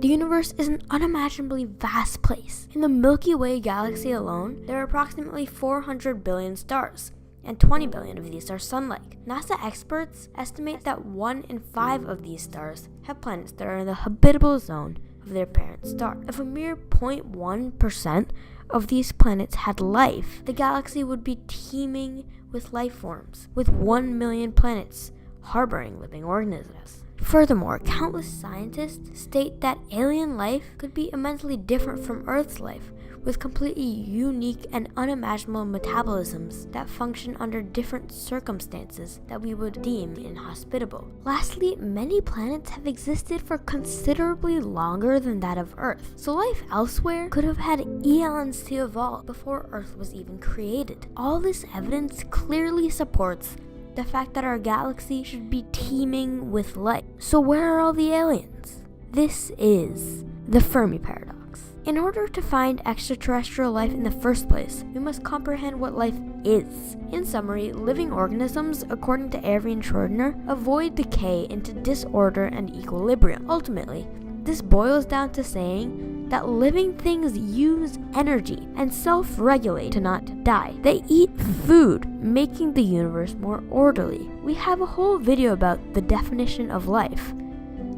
The universe is an unimaginably vast place. In the Milky Way galaxy alone, there are approximately 400 billion stars, and 20 billion of these are sun-like. NASA experts estimate that 1 in 5 of these stars have planets that are in the habitable zone of their parent star. If a mere 0.1% of these planets had life, the galaxy would be teeming with life forms, with 1 million planets harboring living organisms. Furthermore, countless scientists state that alien life could be immensely different from Earth's life, with completely unique and unimaginable metabolisms that function under different circumstances that we would deem inhospitable. Lastly, many planets have existed for considerably longer than that of Earth, so life elsewhere could have had eons to evolve before Earth was even created. All this evidence clearly supports the fact that our galaxy should be teeming with life. So where are all the aliens? This is the Fermi paradox. In order to find extraterrestrial life in the first place, we must comprehend what life is. In summary, living organisms, according to Erwin Schrödinger, avoid decay into disorder and equilibrium. Ultimately, this boils down to saying that living things use energy and self-regulate to not die. They eat food, making the universe more orderly. We have a whole video about the definition of life,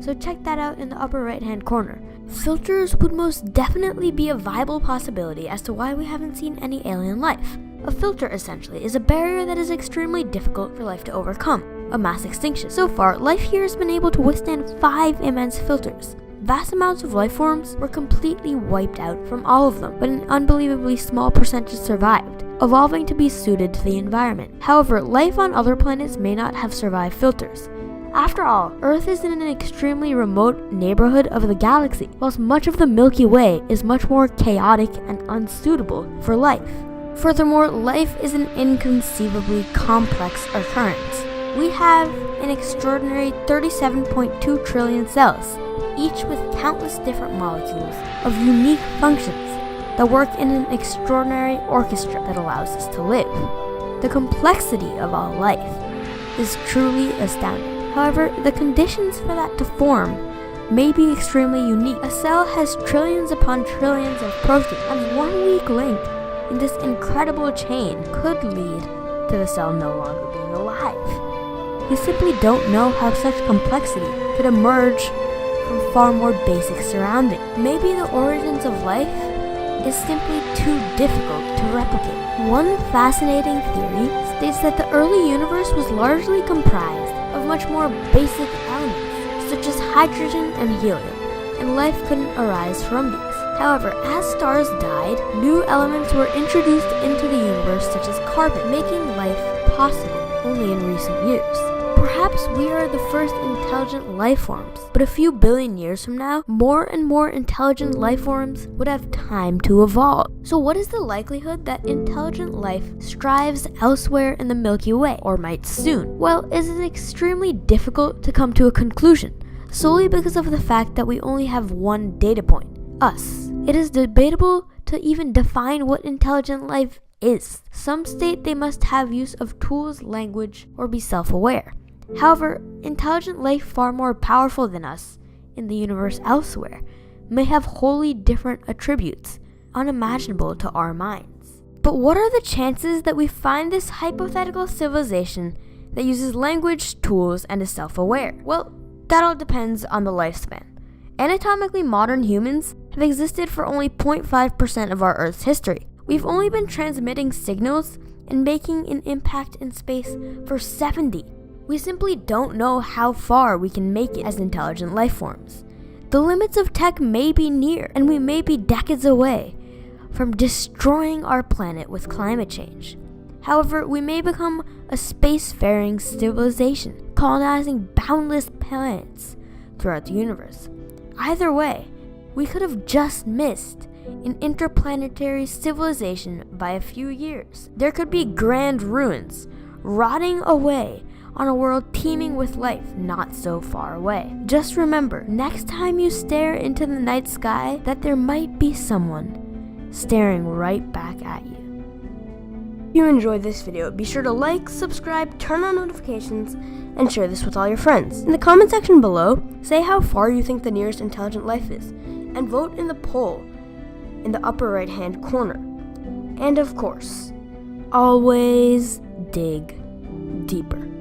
so check that out in the upper right-hand corner. Filters would most definitely be a viable possibility as to why we haven't seen any alien life. A filter, essentially, is a barrier that is extremely difficult for life to overcome, a mass extinction. So far, life here has been able to withstand 5 immense filters. Vast amounts of life forms were completely wiped out from all of them, but an unbelievably small percentage survived, evolving to be suited to the environment. However, life on other planets may not have survived filters. After all, Earth is in an extremely remote neighborhood of the galaxy, whilst much of the Milky Way is much more chaotic and unsuitable for life. Furthermore, life is an inconceivably complex occurrence. We have an extraordinary 37.2 trillion cells, each with countless different molecules of unique functions that work in an extraordinary orchestra that allows us to live. The complexity of all life is truly astounding. However, the conditions for that to form may be extremely unique. A cell has trillions upon trillions of proteins, and one weak link in this incredible chain could lead to the cell no longer being alive. We simply don't know how such complexity could emerge from far more basic surroundings. Maybe the origins of life is simply too difficult to replicate. One fascinating theory states that the early universe was largely comprised of much more basic elements, such as hydrogen and helium, and life couldn't arise from these. However, as stars died, new elements were introduced into the universe, such as carbon, making life possible only in recent years. Perhaps we are the first intelligent life forms, but a few billion years from now, more and more intelligent life forms would have time to evolve. So what is the likelihood that intelligent life strives elsewhere in the Milky Way, or might soon? Well, it is extremely difficult to come to a conclusion, solely because of the fact that we only have one data point, us. It is debatable to even define what intelligent life is. Some state they must have use of tools, language, or be self-aware. However, intelligent life far more powerful than us in the universe elsewhere may have wholly different attributes, unimaginable to our minds. But what are the chances that we find this hypothetical civilization that uses language, tools, and is self-aware? Well, that all depends on the lifespan. Anatomically modern humans have existed for only 0.5% of our Earth's history. We've only been transmitting signals and making an impact in space for 70. We simply don't know how far we can make it as intelligent life forms. The limits of tech may be near, and we may be decades away from destroying our planet with climate change. However, we may become a spacefaring civilization, colonizing boundless planets throughout the universe. Either way, we could have just missed an interplanetary civilization by a few years. There could be grand ruins rotting away on a world teeming with life not so far away. Just remember, next time you stare into the night sky, that there might be someone staring right back at you. If you enjoyed this video, be sure to like, subscribe, turn on notifications, and share this with all your friends. In the comment section below, say how far you think the nearest intelligent life is, and vote in the poll in the upper right hand corner. And of course, always dig deeper.